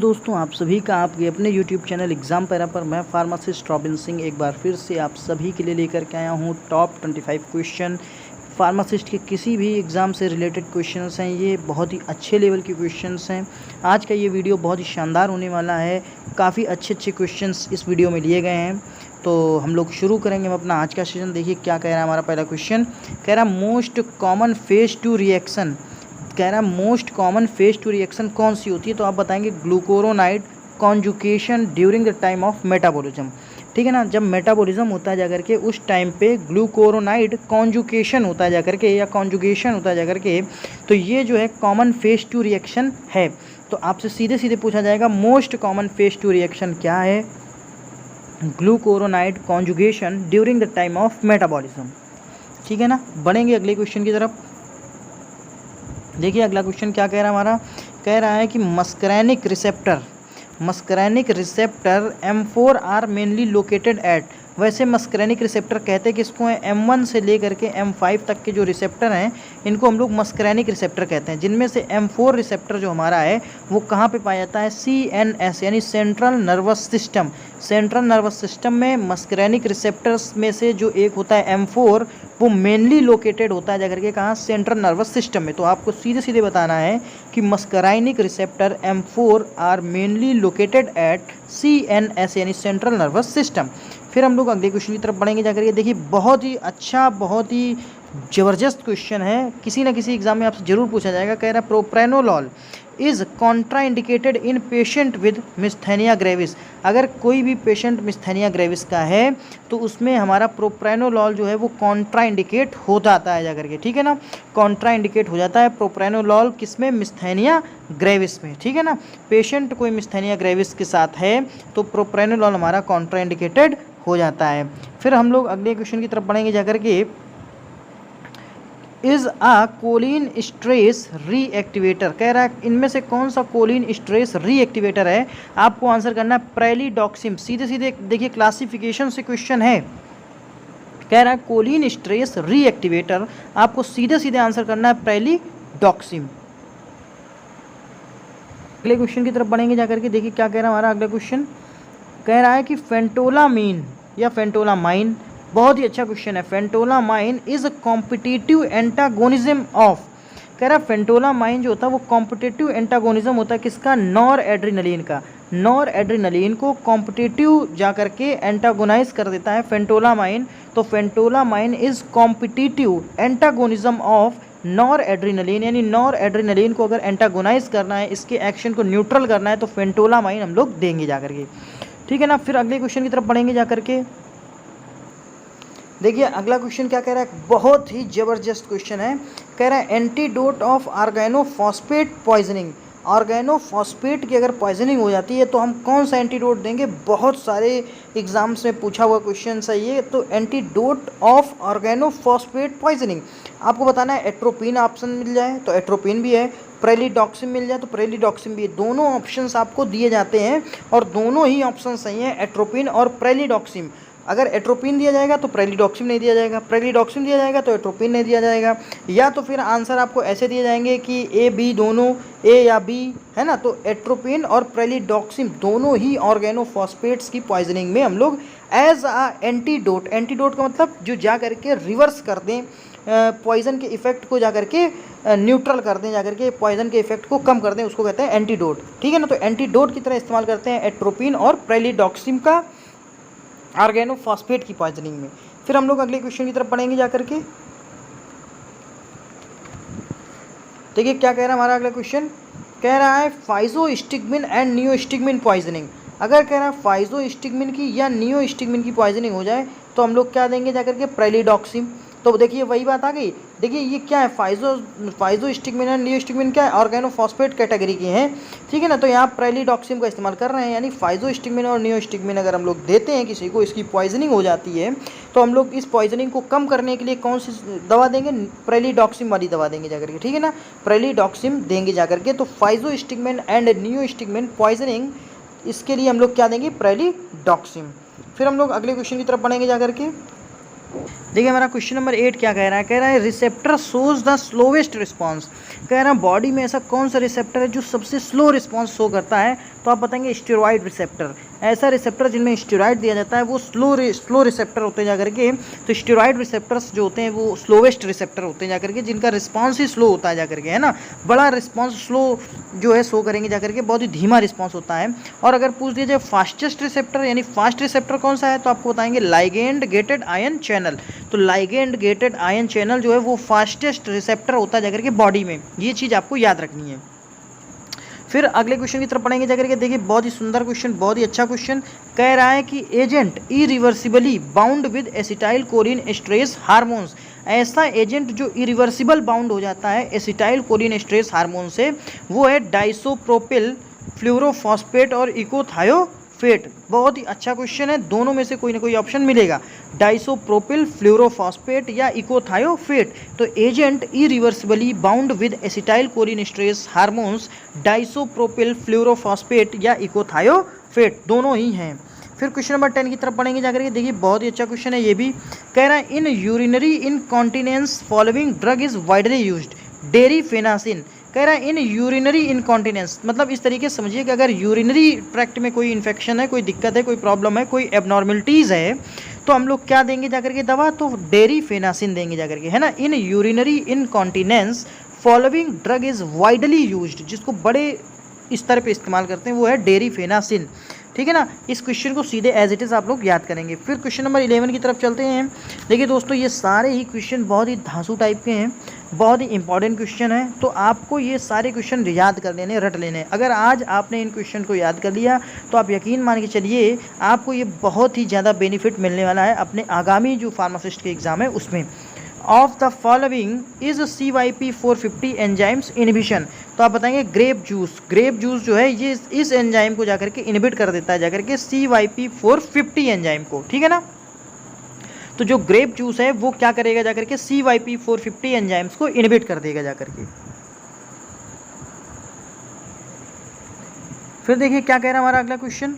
दोस्तों, आप सभी का आपके अपने YouTube चैनल एग्ज़ाम पैरा पर मैं फार्मासिस्ट रॉबिन सिंह एक बार फिर से आप सभी के लिए लेकर के आया हूँ टॉप 25 क्वेश्चन। फार्मासिस्ट के किसी भी एग्ज़ाम से रिलेटेड क्वेश्चंस हैं, ये बहुत ही अच्छे लेवल के क्वेश्चंस हैं। आज का ये वीडियो बहुत ही शानदार होने वाला है। काफ़ी अच्छे क्वेश्चंस इस वीडियो में लिए गए हैं, तो हम लोग शुरू करेंगे अपना आज का सेशन। देखिए क्या कह रहा है हमारा पहला क्वेश्चन। कह रहा मोस्ट कॉमन फेज 2 रिएक्शन, कह रहा मोस्ट कॉमन फेज 2 रिएक्शन कौन सी होती है? तो आप बताएंगे glucuronide conjugation during the time of metabolism. ठीक है ना, जब मेटाबॉलिज्म होता है जाकर के उस टाइम पे ग्लूकोरोनाइड कॉन्जुगेशन होता है जाकर के या कॉन्जुगेशन होता है जाकर के, तो ये जो है कॉमन फेज 2 रिएक्शन है। तो आपसे सीधे सीधे पूछा जाएगा मोस्ट कॉमन फेज 2 रिएक्शन क्या है? Glucuronide conjugation during the time of metabolism. ठीक है ना, बढ़ेंगे अगले क्वेश्चन की तरफ। देखिए अगला क्वेश्चन क्या कह रहा है हमारा। कह रहा है कि muscarinic receptor M4 are mainly located at. वैसे मस्करैनिक रिसेप्टर कहते हैं किसको हैं? M1 से लेकर के M5 तक के जो रिसेप्टर हैं इनको हम लोग मस्करैनिक रिसेप्टर कहते हैं, जिनमें से M4 रिसेप्टर जो हमारा है वो कहाँ पे पाया जाता है? CNS यानी central nervous system. Central nervous system में मस्करैनिक रिसेप्टर्स में से जो एक होता है M4, वो मेनली लोकेटेड होता है जाकर के कहाँ? सेंट्रल नर्वस सिस्टम में। तो आपको सीधे सीधे बताना है कि muscarinic receptor M4 are mainly located at CNS यानी सेंट्रल नर्वस सिस्टम। फिर हम लोग अगले क्वेश्चन की तरफ बढ़ेंगे जाकर के। देखिए बहुत ही अच्छा, बहुत ही ज़बरदस्त क्वेश्चन है, किसी ना किसी एग्जाम में आपसे ज़रूर पूछा जाएगा। कह रहा है propranolol is contraindicated in patient with myasthenia gravis. अगर कोई भी पेशेंट मिस्थेनिया ग्रेविस का है तो उसमें हमारा प्रोप्रेनोलॉल जो है वो कॉन्ट्राइंडिकेट हो जाता है जाकर के। ठीक है ना, कॉन्ट्राइंडिकेट हो जाता है प्रोप्रेनोलॉल किसमें? मिस्थेनिया ग्रेविस में। ठीक है ना, पेशेंट कोई मिस्थेनिया ग्रेविस के साथ है तो प्रोप्रेनोलॉल हमारा कॉन्ट्राइंडिकेटेड हो जाता है। फिर हम लोग अगले क्वेश्चन की तरफ बढ़ेंगे जाकर के। Is a cholinesterase reactivator. कह रहा है इनमें से कौन सा कोलिन स्ट्रेस रीएक्टिवेटर है? आपको आंसर करना है प्रेलिडॉक्सिम। सीधे सीधे देखिए क्लासिफिकेशन से क्वेश्चन है। कह रहा है कोलिन स्ट्रेस रीएक्टिवेटर, आपको सीधे सीधे आंसर करना है प्रेलिडॉक्सिम। अगले क्वेश्चन की तरफ बढ़ेंगे जाकर के। देखिए क्या कह रहा है हमारा अगला क्वेश्चन। कह रहा है कि फेंटोलामीन या फेंटोलामाइन, बहुत ही अच्छा क्वेश्चन है। Phentolamine is competitive antagonism of. कह रहा है फेंटोलामाइन जो होता है वो कॉम्पिटिटिव एंटागोनिज्म होता है किसका? नॉर एड्रीनलिन का। नॉर एड्रीनलिन को कॉम्पिटिटिव जा करके एंटागोनाइज कर देता है फेंटोलामाइन। तो phentolamine is competitive antagonism of nor adrenaline, यानी नॉर एड्रीनलिन को अगर एंटागोनाइज करना है, इसके एक्शन को न्यूट्रल करना है, तो फेंटोलामाइन हम लोग देंगे जाकर के। ठीक है ना, फिर अगले क्वेश्चन की तरफ बढ़ेंगे जाकर के। देखिए अगला क्वेश्चन क्या कह रहा है, बहुत ही ज़बरदस्त क्वेश्चन है। कह रहा है antidote of organophosphate poisoning. Organophosphate की अगर पॉइजनिंग हो जाती है तो हम कौन सा एंटीडोट देंगे? बहुत सारे एग्जाम्स में पूछा हुआ क्वेश्चन है ये। तो एंटीडोट ऑफ ऑर्गेनोफॉस्फेट पॉइजनिंग आपको बताना है एट्रोपिन ऑप्शन मिल जाए तो एट्रोपिन भी है, प्रेलिडॉक्सिम मिल जाए तो प्रेलिडॉक्सिम भी है। दोनों ऑप्शंस आपको दिए जाते हैं और दोनों ही ऑप्शन सही हैं, एट्रोपिन और प्रेलिडॉक्सिम। अगर एट्रोपिन दिया जाएगा तो प्रेलिडॉक्सिम नहीं दिया जाएगा, प्रेलिडॉक्सिम दिया जाएगा तो एट्रोपिन नहीं दिया जाएगा, या तो फिर आंसर आपको ऐसे दिए जाएंगे कि ए बी दोनों, ए या बी, है ना। तो एट्रोपिन और प्रेलिडॉक्सिम दोनों ही ऑर्गेनोफॉस्फेट्स की पॉइजनिंग में हम लोग एज अ एंटीडोट, एंटीडोट का मतलब जो जा करके रिवर्स कर दें पॉइजन के इफेक्ट को, जा करके न्यूट्रल कर दें, जा करके पॉइजन के इफेक्ट को कम कर दें, उसको कहते हैं एंटीडोट। ठीक है ना, तो एंटीडोट की तरह इस्तेमाल करते हैं एट्रोपिन और प्रेलिडॉक्सिम का ऑर्गेनोफॉस्फेट की पॉइजनिंग में। फिर हम लोग अगले क्वेश्चन की तरफ पढ़ेंगे जाकर के। देखिए क्या कह रहा है हमारा अगला क्वेश्चन। कह रहा है फाइजोस्टिगमिन एंड नियोस्टिगमिन पॉइजनिंग। अगर कह रहा है फाइजोस्टिगमिन की या नियोस्टिगमिन की पॉइजनिंग हो जाए तो हम लोग क्या देंगे जाकर के? प्रेलिडॉक्सिम। तो देखिए वही बात आ गई। देखिए ये क्या है, फाइजोस्टिगमिन एंड नियोस्टिगमिन क्या है? ऑर्गेनोफॉस्फेट कैटेगरी के हैं। ठीक है ना, तो यहाँ प्रेलिडॉक्सिम का इस्तेमाल कर रहे हैं, यानी फाइजोस्टिगमिन और नियोस्टिगमिन अगर हम लोग देते हैं किसी को, इसकी पॉइजनिंग हो जाती है तो हम लोग इस पॉइजनिंग को कम करने के लिए कौन सी दवा देंगे? प्रेलिडॉक्सिम वाली दवा देंगे जाकर के। ठीक है ना, प्रेलिडॉक्सिम देंगे जाकर के। तो फाइजोस्टिगमिन एंड नियोस्टिगमिन पॉइजनिंग, इसके लिए हम लोग क्या देंगे? प्रेलिडॉक्सिम। फिर हम लोग अगले क्वेश्चन की तरफ बढ़ेंगे जाकर के। देखिए हमारा क्वेश्चन नंबर 8 क्या कह रहा है, कह रहा है receptor shows the slowest response. कह रहा है बॉडी में ऐसा कौन सा रिसेप्टर है जो सबसे स्लो रिस्पांस शो करता है, तो आप बताएंगे स्टेरॉइड रिसेप्टर। ऐसा रिसेप्टर जिनमें स्टेरॉइड दिया जाता है वो स्लो रिसेप्टर होते हैं जाकर के, तो स्टेरॉइड रिसेप्टर्स जो होते हैं वो स्लोवेस्ट रिसेप्टर होते हैं जाकर के, जिनका रिस्पांस ही स्लो होता है जाकर के, है ना। बड़ा रिस्पांस स्लो जो है शो करेंगे जाकर के, बहुत ही धीमा रिस्पांस होता है। और अगर पूछ दीजिए फास्टेस्ट रिसेप्टर यानी फास्ट रिसेप्टर कौन सा है, तो आपको बताएंगे लाइगेंड गेटेड आयन चैनल। तो लाइगेंड गेटेड आयन चैनल जो है वो फास्टेस्ट रिसेप्टर होता है जाकर के बॉडी में, ये चीज़ आपको याद रखनी है। फिर अगले क्वेश्चन की तरफ पढ़ेंगे जाकर के, देखिए बहुत ही सुंदर क्वेश्चन, बहुत ही अच्छा क्वेश्चन। कह रहा है कि agent irreversibly bound with acetylcholinesterase hormones. ऐसा एजेंट जो इरिवर्सिबल बाउंड हो जाता है एसिटाइल कोलिन एस्ट्रेस हार्मोन से, वो है डाइसोप्रोपिल फ्लोरोफॉस्फेट और इकोथायोफेट। बहुत ही अच्छा क्वेश्चन है, दोनों में से कोई ना कोई ऑप्शन मिलेगा, डाइसोप्रोपिल फ्लोरोफॉस्फेट या इकोथायोफेट। तो agent irreversibly bound with acetylcholinesterase hormones diisopropyl fluorophosphate या इकोथायोफेट, दोनों ही हैं। फिर क्वेश्चन नंबर 10 की तरफ पढ़ेंगे जाकर के, देखिए बहुत ही अच्छा क्वेश्चन है ये भी। कह रहा है in urinary incontinence following drug is widely used, darifenacin. कह रहा है इन यूरिनरी इनकॉन्टिनेंस, मतलब इस तरीके से समझिए कि अगर यूरिनरी ट्रैक्ट में कोई इन्फेक्शन है, कोई दिक्कत है, कोई प्रॉब्लम है, कोई एबनॉर्मलिटीज़ है, तो हम लोग क्या देंगे जाकर के दवा, तो डेरिफेनासिन देंगे जाकर के, है ना। In urinary incontinence following drug is widely used, जिसको बड़े स्तर पे इस्तेमाल करते हैं वो है डेरिफेनासिन, ठीक है ना। इस क्वेश्चन को सीधे एज इट इज़ आप लोग याद करेंगे। फिर क्वेश्चन नंबर 11 की तरफ चलते हैं। देखिए दोस्तों ये सारे ही क्वेश्चन बहुत ही धांसू टाइप के हैं, बहुत ही इंपॉर्टेंट क्वेश्चन है, तो आपको ये सारे क्वेश्चन याद कर लेने, रट लेने। अगर आज आपने इन क्वेश्चन को याद कर लिया तो आप यकीन मान के चलिए आपको ये बहुत ही ज़्यादा बेनिफिट मिलने वाला है अपने आगामी जो फार्मासिस्ट के एग्ज़ाम है उसमें। Of the following is CYP450 enzymes inhibition. तो आप बताएंगे ग्रेप जूस जो है ये इस एंजाइम को जाकर के इनहिबिट कर देता है जाकर के CYP450 एंजाइम को, ठीक है ना। तो जो ग्रेप जूस है वो क्या करेगा जाकर के CYP450 एंजाइम्स को इनहिबिट कर देगा जाकर के। फिर देखिए क्या कह रहा है हमारा अगला क्वेश्चन,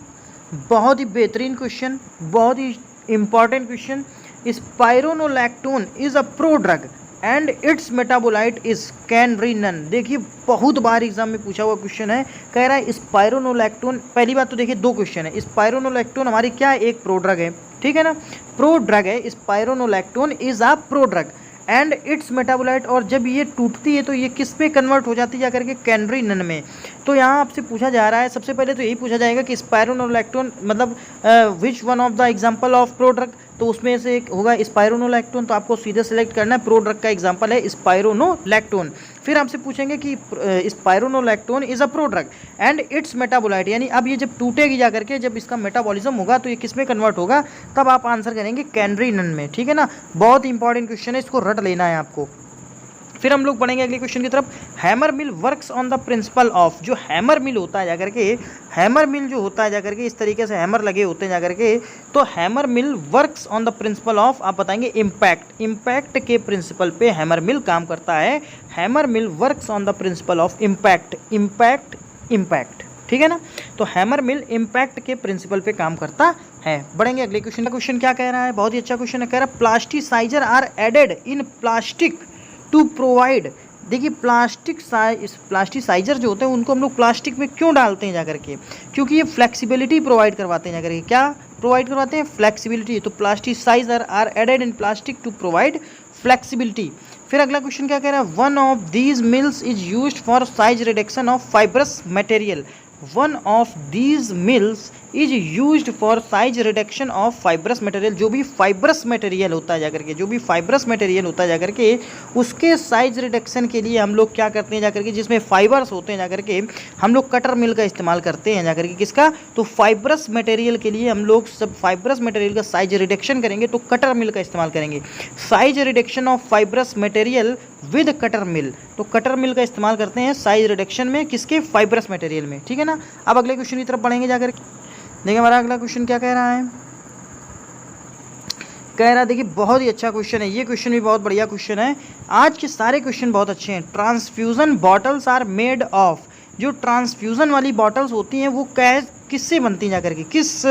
बहुत ही बेहतरीन क्वेश्चन, बहुत ही important question. Spironolactone is a prodrug and its metabolite is canrenone. देखिए बहुत बार एग्जाम में पूछा हुआ क्वेश्चन है। कह रहा है स्पाइरोनोलैक्टोन, पहली बात तो देखिए दो क्वेश्चन है, स्पाइरोनोलैक्टोन हमारी क्या है, एक प्रो ड्रग है, ठीक है ना, प्रो ड्रग है। Spironolactone is a prodrug and its metabolite, और जब ये टूटती है तो ये किस में कन्वर्ट हो जाती है जाकर के कैनरिनन में। तो यहाँ आपसे पूछा जा रहा है, सबसे पहले तो यही पूछा जाएगा कि स्पाइरोनोलैक्टोन मतलब which one of the example of pro drug, तो उसमें से एक होगा स्पाइरोनोलैक्टोन, तो आपको सीधे सेलेक्ट करना है, प्रो ड्रग का एग्जांपल है स्पाइरोनोलैक्टोन। फिर आपसे पूछेंगे कि spironolactone is a prodrug and its metabolite, यानी अब ये जब टूटेगी जाकर के, जब इसका मेटाबॉलिज्म होगा तो ये किस में कन्वर्ट होगा, तब आप आंसर करेंगे कैनरिनन में, ठीक है ना। बहुत इंपॉर्टेंट क्वेश्चन है, इसको रट लेना है आपको। फिर हम लोग पढ़ेंगे अगले क्वेश्चन की तरफ। Hammer mill works on the principle of, जो हैमर मिल होता है जाकर के, हैमर मिल जो होता है जाकर के, इस तरीके से हैमर लगे होते हैं जाकर के, तो hammer mill works on the principle of, आप बताएंगे इम्पैक्ट, इम्पैक्ट के प्रिंसिपल पे हैमर मिल काम करता है। Hammer mill works on the principle of impact, impact, impact, ठीक है ना। तो हैमर मिल इम्पैक्ट के प्रिंसिपल पे काम करता है। बढ़ेंगे अगले क्वेश्चन का। क्वेश्चन क्या कह रहा है, बहुत ही अच्छा क्वेश्चन है। कह रहा है plasticizer are added in plastic to provide. देखिए प्लास्टिसाइजर जो होते हैं उनको हम लोग प्लास्टिक में क्यों डालते हैं जाकर के, क्योंकि ये फ्लेक्सिबिलिटी प्रोवाइड करवाते हैं जाकर के। क्या प्रोवाइड करवाते हैं, फ्लेक्सिबिलिटी। तो plasticizer are added in plastic to provide flexibility. फिर अगला क्वेश्चन क्या कह रहा है, one of these mills is used for size reduction of fibrous material. One of these mills is used for size reduction of fibrous material. जो भी fibrous material होता है जाकर के, जो भी फाइब्रस मटेरियल होता है जाकर के, उसके साइज रिडक्शन के लिए हम लोग क्या करते हैं जाकर के, जिसमें फाइबर्स होते हैं जाकर के, हम लोग कटर मिल का इस्तेमाल करते हैं जाकर के। किसका, तो फाइब्रस मटेरियल के लिए हम लोग सब फाइब्रस मटेरियल का साइज रिडक्शन करेंगे तो कटर मिल का इस्तेमाल करेंगे। Size reduction of fibrous material with cutter mill, तो कटर मिल का इस्तेमाल करते हैं साइज रिडक्शन में, किसके, फाइब्रस मटेरियल में, ठीक है ना। अब अगले क्वेश्चन की तरफ पढ़ेंगे जाकर। देखिए हमारा अगला क्वेश्चन क्या कह रहा है, कह रहा है देखिए बहुत ही अच्छा क्वेश्चन है, ये क्वेश्चन भी बहुत बढ़िया क्वेश्चन है। आज के सारे क्वेश्चन बहुत अच्छे हैं। Transfusion bottles are made of, जो ट्रांसफ्यूज़न वाली बॉटल्स होती हैं वो किससे बनती हैं जाकर के, किस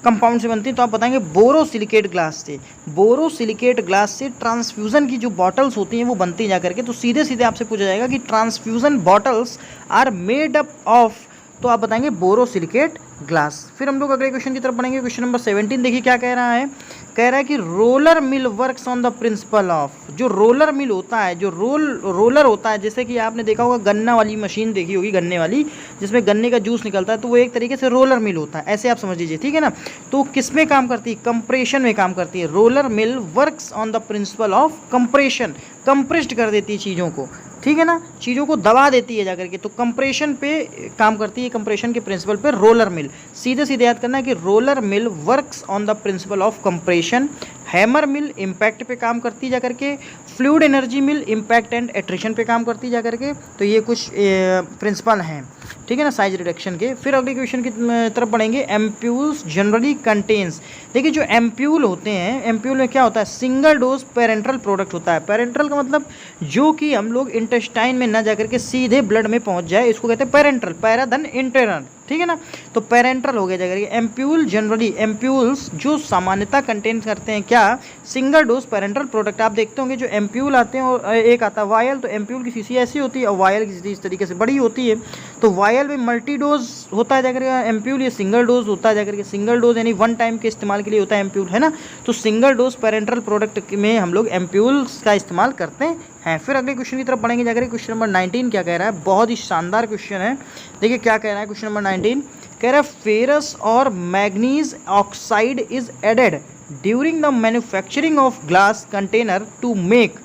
कंपाउंड से बनती हैं, तो आप बताएंगे बोरोसिलिकेट ग्लास से। बोरोसिलिकेट ग्लास से ट्रांसफ्यूज़न की जो बॉटल्स होती हैं वो बनती हैं जाकर के। तो सीधे सीधे आपसे पूछा जाएगा कि transfusion bottles are made up of, तो आप बताएंगे बोरोसिलिकेट ग्लास। फिर हम लोग अगले क्वेश्चन की तरफ बढ़ेंगे। क्वेश्चन नंबर 17 देखिए क्या कह रहा है। कह रहा है कि roller mill works on the principle of, जो रोलर मिल होता है, जो रोलर होता है, जैसे कि आपने देखा होगा गन्ना वाली मशीन देखी होगी, गन्ने वाली, जिसमें गन्ने का जूस निकलता है, तो वो एक तरीके से रोलर मिल होता है, ऐसे आप समझ लीजिए, ठीक है ना। तो किस में काम करती है, कंप्रेशन में काम करती है। Roller mill works on the principle of compression, compressed कर देती है चीज़ों को, ठीक है ना, चीज़ों को दबा देती है जाकर के, तो कंप्रेशन पे काम करती है, कंप्रेशन के प्रिंसिपल पे रोलर मिल। सीधे सीधे याद करना है कि roller mill works on the principle of compression. Hammer mill impact पे काम करती है जाकर के। Fluid energy mill impact and attrition पे काम करती है जाकर के। तो ये कुछ प्रिंसिपल हैं, ठीक है ना, साइज रिडक्शन के। फिर अगले क्वेश्चन की तरफ बढ़ेंगे। एम्प्यूल्स जनरली कंटेन्स, देखिए जो एम्प्यूल होते हैं, एम्प्यूल में क्या होता है, सिंगल डोज पेरेंट्रल प्रोडक्ट होता है। पेरेंट्रल का मतलब जो कि हम लोग इंटेस्टाइन में ना जाकर के सीधे ब्लड में पहुंच जाए, इसको कहते हैं पेरेंट्रल, पैरा धन इंटरनल, ठीक है ना। तो पेरेंट्रल हो गया जाकर के। एम्प्यूल जनरली, एम्प्यूल्स जो सामान्यतः कंटेन करते हैं क्या, सिंगल डोज पेरेंट्रल प्रोडक्ट। आप देखते होंगे जो एम्प्यूल आते हैं और एक आता है वायल, तो एम्प्यूल की शीशी ऐसी होती है और वायल की शीशी इस तरीके से बड़ी होती है। तो वायल में मल्टी डोज होता है जाकर के, एम्प्यूल ये सिंगल डोज होता है जाकर के। सिंगल डोज यानी वन टाइम के इस्तेमाल के लिए होता है एम्प्यूल, है ना। तो सिंगल डोज पेरेंट्रल प्रोडक्ट में हम लोग एम्प्यूल्स का इस्तेमाल करते हैं। फिर अगले क्वेश्चन की तरफ बढ़ेंगे जाकर। क्वेश्चन नंबर 19 क्या कह रहा है, बहुत ही शानदार क्वेश्चन है। देखिए क्या कह रहा है क्वेश्चन नंबर 19, कह रहा है फेरस और manganese oxide is added during the manufacturing of glass container to make.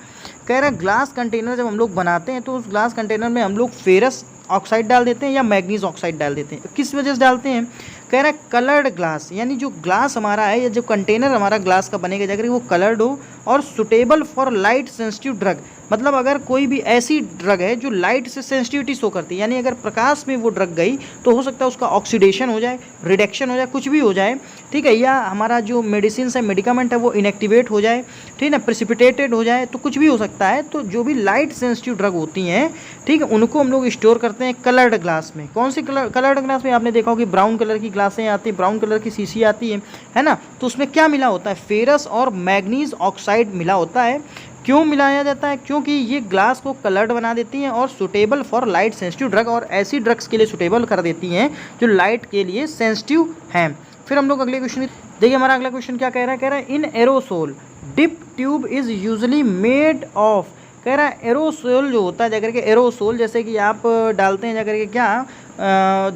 कह रहा है ग्लास कंटेनर जब हम लोग बनाते हैं तो उस ग्लास कंटेनर में हम लोग फेरस ऑक्साइड डाल देते हैं या मैग्नीज ऑक्साइड डाल देते हैं। किस वजह से डालते हैं, कह रहा है कलर्ड ग्लास, यानी जो ग्लास हमारा है या जो कंटेनर हमारा ग्लास का बनेगा जाकर वो कलर्ड हो और suitable for light sensitive drug. मतलब अगर कोई भी ऐसी ड्रग है जो लाइट से सेंसिटिविटी शो करती है, यानी अगर प्रकाश में वो ड्रग गई तो हो सकता है उसका ऑक्सीडेशन हो जाए, रिडक्शन हो जाए, कुछ भी हो जाए, ठीक है, या हमारा जो मेडिसिन है, मेडिकामेंट है, वो इनएक्टिवेट हो जाए, ठीक है, प्रेसिपिटेटेड हो जाए, तो कुछ भी हो सकता है। तो जो भी लाइट सेंसिटिव ड्रग होती हैं, ठीक है, उनको हम लोग स्टोर करते हैं कलर्ड ग्लास में। कौन सी कलर्ड ग्लास में, आपने देखा होगा कि ब्राउन कलर की ग्लासें आती हैं, ब्राउन कलर की शीशी आती है ना। तो उसमें क्या मिला होता है, फेरस और मैग्नीज ऑक्साइड मिला होता है। क्यों मिलाया जाता है, क्योंकि ये ग्लास को कलर्ड बना देती हैं और suitable for light sensitive drug, और ऐसी ड्रग्स के लिए सुटेबल कर देती हैं जो लाइट के लिए सेंसिटिव हैं। फिर हम लोग अगले क्वेश्चन देखिए, हमारा अगला क्वेश्चन क्या कह रहा है, in aerosol dip tube is usually made of. कह रहा है एरोसोल जो होता है जाकर के, एरोसोल जैसे कि आप डालते हैं जाकर के क्या,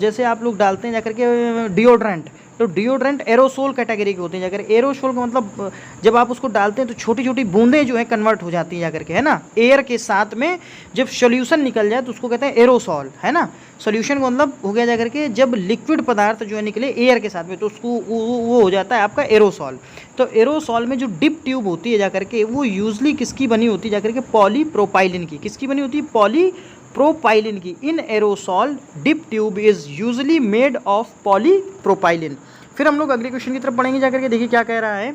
जैसे आप लोग डालते हैं जाकर के डिओड्रेंट, तो डिओड्रेंट एरोसोल कैटेगरी के होते हैं जाकर। एरोसोल का मतलब जब आप उसको डालते हैं तो छोटी छोटी बूंदें जो है कन्वर्ट हो जाती हैं जाकर के, है ना, एयर के साथ में जब सोल्यूशन निकल जाए तो उसको कहते हैं एरोसोल, है ना। सोल्यूशन का मतलब हो गया जाकर के जब लिक्विड पदार्थ जो है निकले एयर के साथ में, तो उसको वो हो जाता है आपका एरोसोल। तो एरोसोल में जो डिप ट्यूब होती है जाकर के वो यूजली किसकी बनी होती है जाकर के, पॉलीप्रोपाइलिन की। किसकी बनी होती है, पॉलीप्रोपाइलिन की। In aerosol dip tube is usually made of polypropylene. फिर हम लोग अगले क्वेश्चन की तरफ बढ़ेंगे जाकर के। देखिए क्या कह रहा है,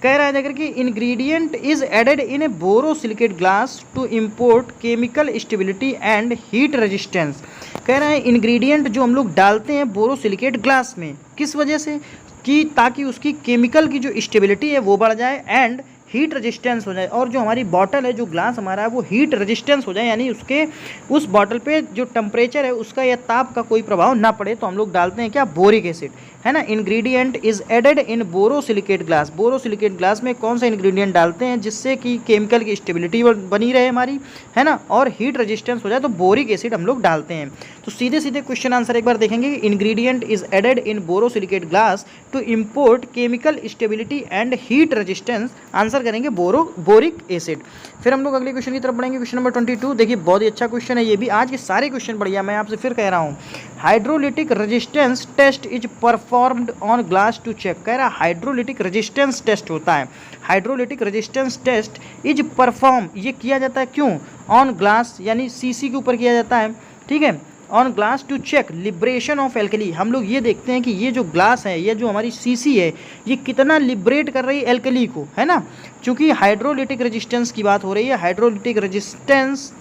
जाकर कि ingredient is added in a borosilicate glass to import chemical stability and heat resistance. कह रहा है इंग्रेडिएंट जो हम लोग डालते हैं बोरोसिलिकेट ग्लास में, किस वजह से, कि ताकि उसकी केमिकल की जो स्टेबिलिटी है वो बढ़ जाए एंड हीट रेजिस्टेंस हो जाए, और जो हमारी बॉटल है, जो ग्लास हमारा है, वो हीट रेजिस्टेंस हो जाए, यानी उसके उस बॉटल पे जो टेम्परेचर है उसका या ताप का कोई प्रभाव ना पड़े। तो हम लोग डालते हैं क्या, बोरिक एसिड, है ना। Ingredient is added in borosilicate glass. Borosilicate glass में कौन सा इंग्रेडिएंट डालते हैं जिससे कि केमिकल की स्टेबिलिटी बनी रहे हमारी, है ना, और हीट रेजिस्टेंस हो जाए, तो बोरिक एसिड हम लोग डालते हैं। तो सीधे सीधे क्वेश्चन आंसर एक बार देखेंगे कि ingredient is added in borosilicate glass to import chemical stability and heat resistance, answer करेंगे बोरिक एसिड। फिर हम लोग अगले क्वेश्चन की तरफ बढ़ेंगे। क्वेश्चन नंबर 22, देखिए बहुत ही अच्छा क्वेश्चन है ये भी। आज के सारे क्वेश्चन बढ़िया, मैं आपसे फिर कह रहा हूँ। Hydrolytic resistance test is performed on glass to check. कह रहा है हाइड्रोलिटिक रेजिस्टेंस टेस्ट होता है, hydrolytic resistance test is perform, ये किया जाता है क्यों, ऑन ग्लास यानी शीशी के ऊपर किया जाता है, ठीक है, on glass to check liberation of alkali. हम लोग ये देखते हैं कि ये जो ग्लास है, ये जो हमारी शीशी है, ये कितना लिब्रेट कर रही है एल्कली को, है ना। चूँकि हाइड्रोलिटिक रेजिस्टेंस की बात हो रही है, hydrolytic resistance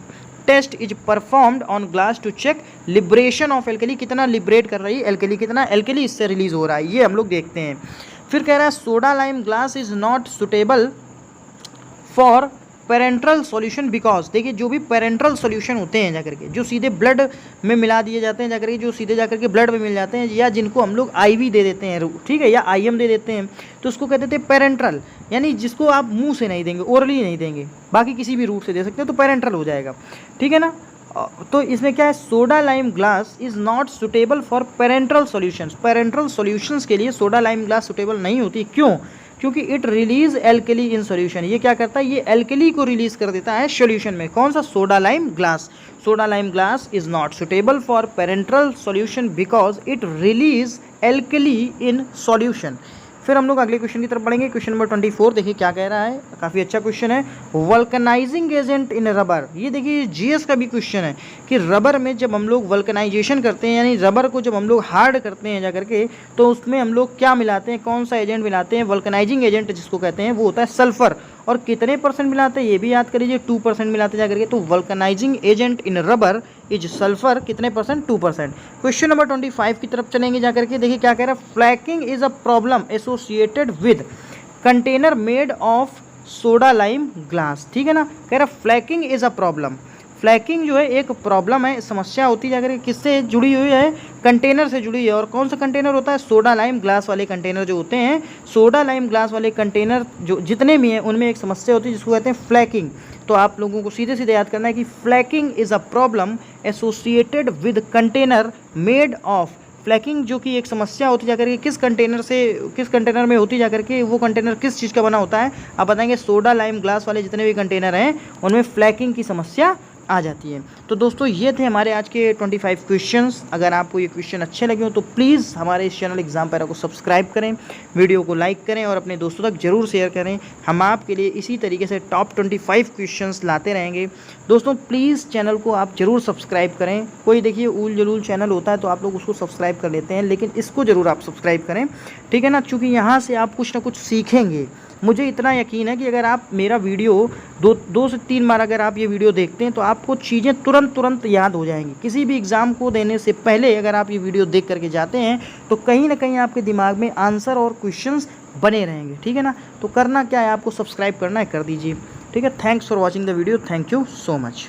test is performed on glass to check liberation of alkali, कितना लिबरेट कर रही है एल्कली, कितना एल्कली इससे रिलीज हो रहा है, ये हम लोग देखते हैं। फिर कह रहा है soda lime glass is not suitable for parenteral solution because, देखिए जो भी पेरेंट्रल सॉल्यूशन होते हैं जाकर के, जो सीधे ब्लड में मिला दिए जाते हैं जाकर के, जो सीधे जाकर के ब्लड में मिल जाते हैं, या जिनको हम लोग आईवी दे देते हैं, ठीक है, या आईएम दे देते हैं, तो उसको कहते थे पेरेंट्रल, यानी जिसको आप मुंह से नहीं देंगे, ओरली नहीं देंगे, बाकी किसी भी रूट से दे सकते हैं, तो पेरेंट्रल हो जाएगा, ठीक है ना। तो इसमें क्या है, soda lime glass is not suitable for parenteral solutions, parenteral solutions के लिए सोडा लाइम ग्लास सुटेबल नहीं होती, क्यों? क्योंकि it release alkali in solution, ये क्या करता है, ये एल्कली को रिलीज कर देता है सॉल्यूशन में। कौन सा? Soda lime glass. Soda lime glass is not suitable for parenteral solution because it release alkali in solution. फिर हम लोग अगले क्वेश्चन की तरफ बढ़ेंगे, क्वेश्चन नंबर 24, देखिए क्या कह रहा है, काफ़ी अच्छा क्वेश्चन है। वल्कनाइजिंग एजेंट इन रबर, ये देखिए जीएस का भी क्वेश्चन है कि रबर में जब हम लोग वल्कनाइजेशन करते हैं, यानी रबर को जब हम लोग हार्ड करते हैं जाकर के, तो उसमें हम लोग क्या मिलाते हैं, कौन सा एजेंट मिलाते हैं? वल्कनाइजिंग एजेंट जिसको कहते हैं वो होता है सल्फर। और कितने परसेंट मिलाते हैं ये भी याद करिए, 2% मिलाते जाकर के। तो vulcanizing agent in rubber is sulphur, कितने परसेंट? 2%। क्वेश्चन नंबर 25 की तरफ चलेंगे जाकर के, देखिए क्या कह रहा है, फ्लैकिंग is a problem associated with container made of soda lime glass, ठीक है ना। कह रहा फ्लैकिंग इज अ प्रॉब्लम, फ्लैकिंग जो है एक प्रॉब्लम है, समस्या होती है जाकर किससे जुड़ी हुई है? कंटेनर से जुड़ी है। और कौन सा कंटेनर होता है? सोडा लाइम ग्लास वाले कंटेनर जो होते हैं, सोडा लाइम ग्लास वाले कंटेनर जो जितने भी हैं उनमें एक समस्या होती है जिसको कहते हैं फ्लैकिंग। तो आप लोगों को सीधे सीधे याद करना है कि फ्लैकिंग is a problem associated with container made of, फ्लैकिंग जो कि एक समस्या होती जाकर के किस कंटेनर से, किस कंटेनर में होती जाकर के, वो कंटेनर किस चीज़ का बना होता है? आप बताएंगे सोडा लाइम ग्लास वाले जितने भी कंटेनर हैं उनमें फ्लैकिंग की समस्या आ जाती है। तो दोस्तों ये थे हमारे आज के 25 क्वेश्चंस। अगर आपको ये क्वेश्चन अच्छे लगे हो तो प्लीज़ हमारे इस चैनल एग्जाम पैरा को सब्सक्राइब करें, वीडियो को लाइक करें और अपने दोस्तों तक जरूर शेयर करें। हम आपके लिए इसी तरीके से टॉप 25 क्वेश्चंस लाते रहेंगे। दोस्तों प्लीज़ चैनल को आप ज़रूर सब्सक्राइब करें। कोई देखिए उल जलूल चैनल होता है तो आप लोग उसको सब्सक्राइब कर लेते हैं, लेकिन इसको ज़रूर आप सब्सक्राइब करें, ठीक है ना, क्योंकि यहाँ से आप कुछ ना कुछ सीखेंगे। मुझे इतना यकीन है कि अगर आप मेरा वीडियो दो से 3 बार अगर आप ये वीडियो देखते हैं तो आपको चीज़ें तुरंत याद हो जाएंगी। किसी भी एग्ज़ाम को देने से पहले अगर आप ये वीडियो देख करके जाते हैं तो कहीं ना कहीं आपके दिमाग में आंसर और क्वेश्चंस बने रहेंगे, ठीक है ना। तो करना क्या है, आपको सब्सक्राइब करना है, कर दीजिए, ठीक है। Thanks for watching the video, thank you so much.